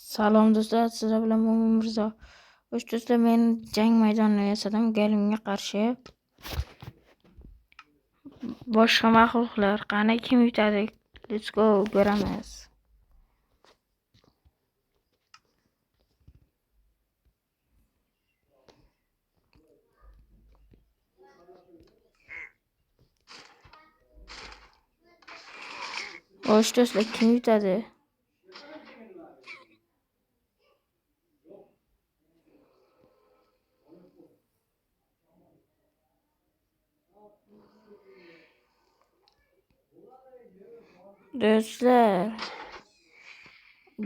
Salom do'stlar, sizlar bilan Mo'min Mirzo. Do'stlar, men jang maydonini yasadim Galimga qarshi. Boshqa mahluqlar qani kim yutadi? Let's go, ko'ramiz. Do'stlar, kim yutadi? Do'stlar,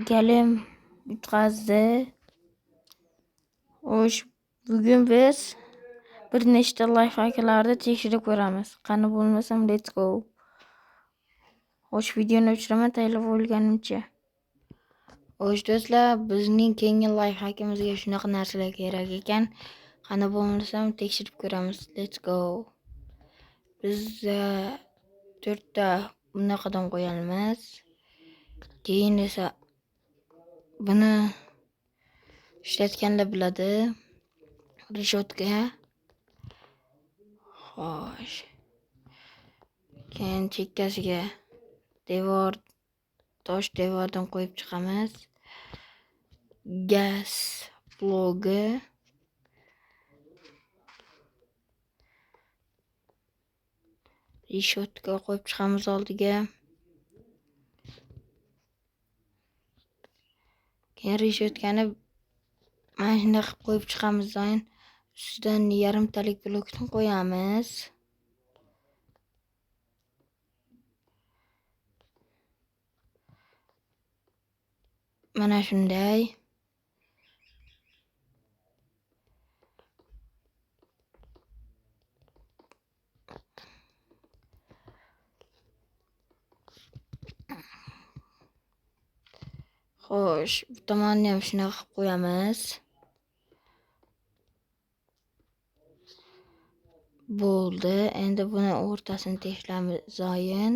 Galim yutqazdi. Bugun biz bir nechta lifehacklarni tekshirib ko'ramiz. Qani bo'lmasam, let's go. Videoni o'chiraman tayyorlab olganimcha. Do'stlar, bizning keyingi lifehackimizga shunaqa narsalar kerak ekan. Qani bo'lmasam tekshirib ko'ramiz. Let's go. Biz 4 ta bunaqadan qo'yamiz. Keyin esa buni ishlatganlar biladi. Rishotka. Xo'sh. Keyin chekkasiga tosh devordan qo'yib chiqamiz. Gaz blogi. Rishotka qo'yib chiqamiz oldiga. Keyin rishotkani mana shunday qilib qo'yib chiqamiz. Ustidan yarimtalik blokni qo'yamiz. Mana shunday. Xo'sh, bu tomonni ham shunaqa qilib qo'yamiz. Bo'ldi. Endi buni o'rtasini teshlaymiz zoyin.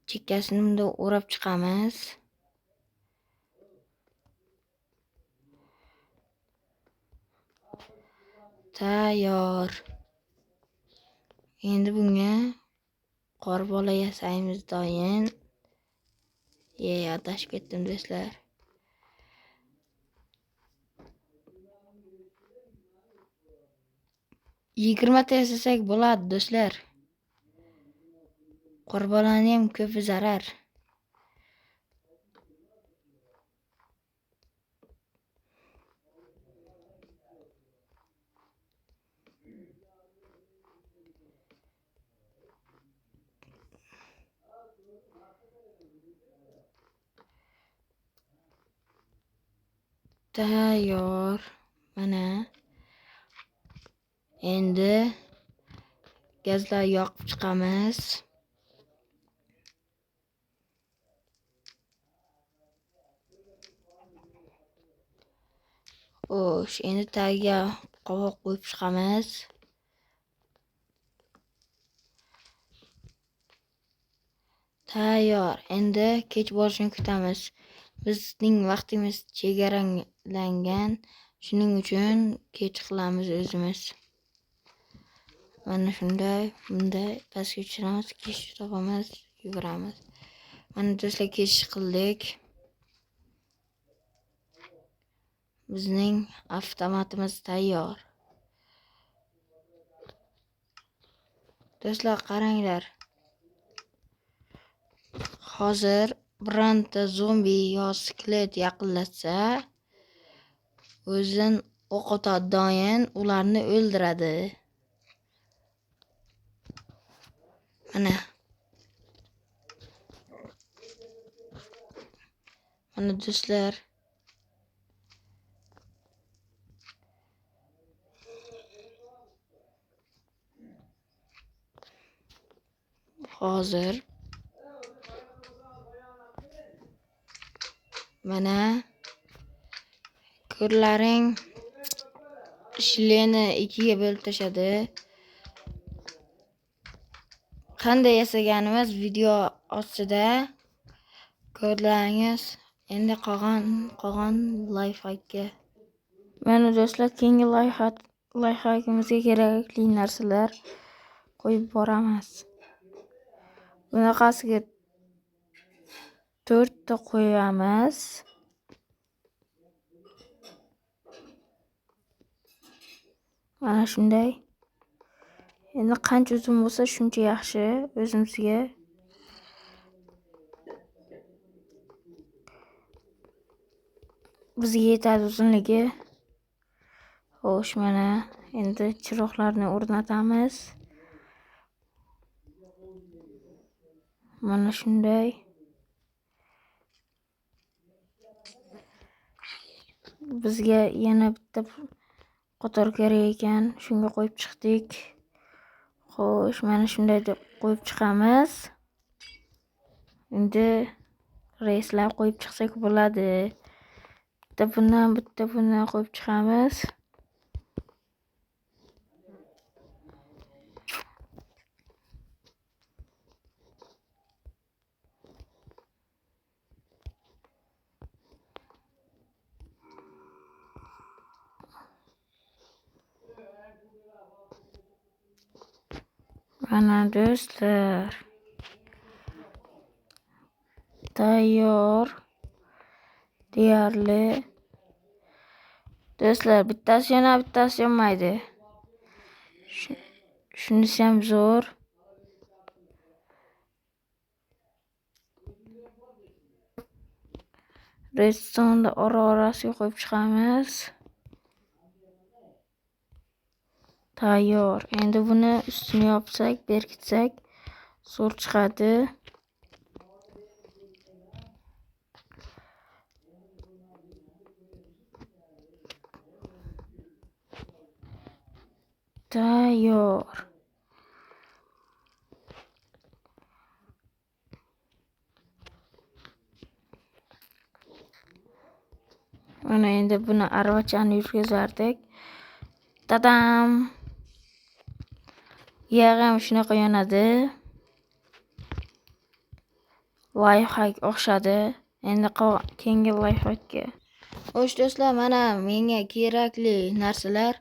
Chekkasini bunday o'rab chiqamiz. Tayyor. Endi bunga qorbola yasaymiz doyin. Adashib ketdim do'stlar. Yigirmata yasasak bo'ladi do'stlar. Qorbolani ham ko'pi zarar. Tayyor. Mana. Endi gazlar yoqib chiqamiz. Xo'sh, endi tagiga qovoq qo'yib chiqamiz. Tayyor. Endi kech borishini kutamiz. Bizning vaqtimiz chegaralangan. Shuning uchun kech qilamiz o'zimiz. Mana shunday, bunday pastga tushiramiz, kech topamiz, yuguramiz. Mana do'stlar, kech qildik. Bizning avtomatimiz tayyor. Do'stlar, qaranglar. Hozir bironta zombi yo skelet yaqinlashsa, o'zidan o'q otadi doyin ularni o'ldiradi. Mana do'stlar. Hozir mana ko'rlaring shileni ikkiga bo'lib tashadi. Qanday yasaganimiz video ostida ko'rlaringiz Endi qolgan layfhakka. Mana do'stlar, keyingi layfhakimizga kerakli narsalar qo'yib boramiz. Bunaqasiga 4 ta qo'yamiz. Mana shunday. Endi qancha uzun bo'lsa shuncha yaxshi o'zimizga. Bizga yetadi uzunligi. Xo'sh, mana endi chiroqlarni o'rnatamiz. Mana shunday. Bizga yana bitta qator kerak ekan, shunga qo'yib chiqdik. Xo'sh, mana shunday deb qo'yib chiqamiz. Endi reyslar qo'yib chiqsak bo'ladi. Bitta bundan qo'yib chiqamiz. Mana do'stlar, tayyor deyarli. Do'stlar, bittasi yonadi, bittasi yonmaydi. Shunisi ham zo'r. Redstone'ni orasiga qo'yib chiqamiz. Tayyor. Endi buni ustini yopsak, berkitsak, zo'r chiqadi. Tayyor. Mana endi buni aravachani yurgizardik. Tadam! Yog'i ham shunaqa yonadi. Lifehack o'xshadi. Endi keyingi lifehackga. Xo'sh do'stlar, mana menga kerakli narsalar.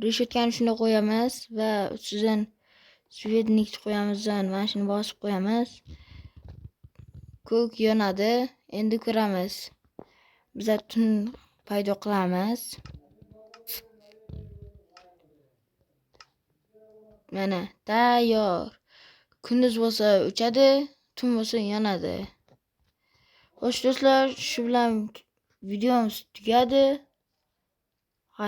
Reshetkani shunda qo'yamiz va ustidan svetnik qo'yamiz. Mana shuni bosib qo'yamiz. Ko'k yonadi. Endi ko'ramiz. Biz tun paydo qilamiz. Mana tayyor. Kunduz bo'lsa o'chadi, tun bo'lsa yonadi. Xo'sh do'stlar, shu bilan videomiz tugadi.